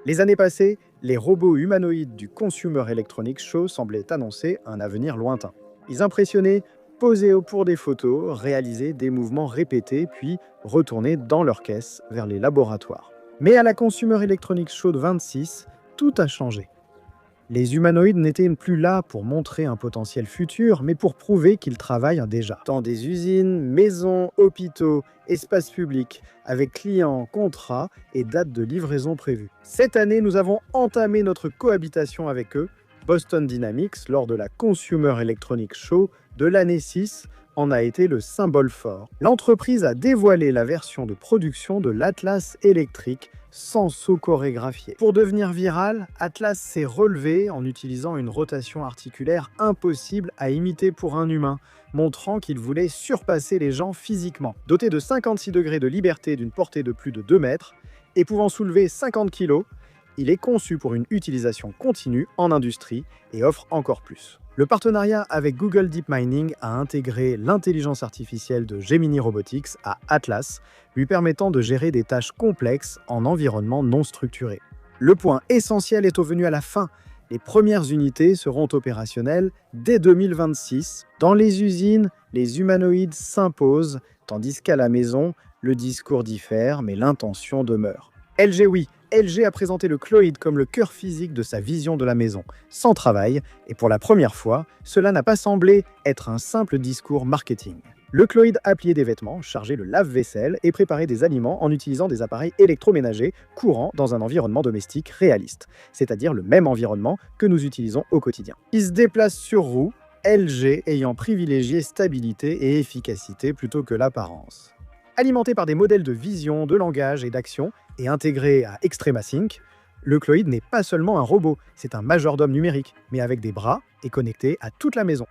Les années passées, les robots humanoïdes du Consumer Electronics Show semblaient annoncer un avenir lointain. Ils impressionnaient, posaient pour des photos, réalisaient des mouvements répétés, puis retournaient dans leur caisse vers les laboratoires. Mais à la Consumer Electronics Show de 26, tout a changé. Les humanoïdes n'étaient plus là pour montrer un potentiel futur, mais pour prouver qu'ils travaillent déjà. Dans des usines, maisons, hôpitaux, espaces publics, avec clients, contrats et dates de livraison prévues. Cette année, nous avons entamé notre cohabitation avec eux. Boston Dynamics, lors de la Consumer Electronics Show de l'année 6, en a été le symbole fort. L'entreprise a dévoilé la version de production de l'Atlas électrique sans saut chorégraphié. Pour devenir viral, Atlas s'est relevé en utilisant une rotation articulaire impossible à imiter pour un humain, montrant qu'il voulait surpasser les gens physiquement. Doté de 56 degrés de liberté d'une portée de plus de 2 mètres et pouvant soulever 50 kg, il est conçu pour une utilisation continue en industrie et offre encore plus. Le partenariat avec Google DeepMining a intégré l'intelligence artificielle de Gemini Robotics à Atlas, lui permettant de gérer des tâches complexes en environnement non structuré. Le point essentiel est venu à la fin. Les premières unités seront opérationnelles dès 2026. Dans les usines, les humanoïdes s'imposent, tandis qu'à la maison, le discours diffère, mais l'intention demeure. LG, oui, LG a présenté le Cloid comme le cœur physique de sa vision de la maison, sans travail, et pour la première fois, cela n'a pas semblé être un simple discours marketing. Le Cloid a plié des vêtements, chargé le lave-vaisselle et préparé des aliments en utilisant des appareils électroménagers courants dans un environnement domestique réaliste, c'est-à-dire le même environnement que nous utilisons au quotidien. Il se déplace sur roues, LG ayant privilégié stabilité et efficacité plutôt que l'apparence. Alimenté par des modèles de vision, de langage et d'action, et intégré à ExtremaSync, le Cloid n'est pas seulement un robot, c'est un majordome numérique, mais avec des bras et connecté à toute la maison.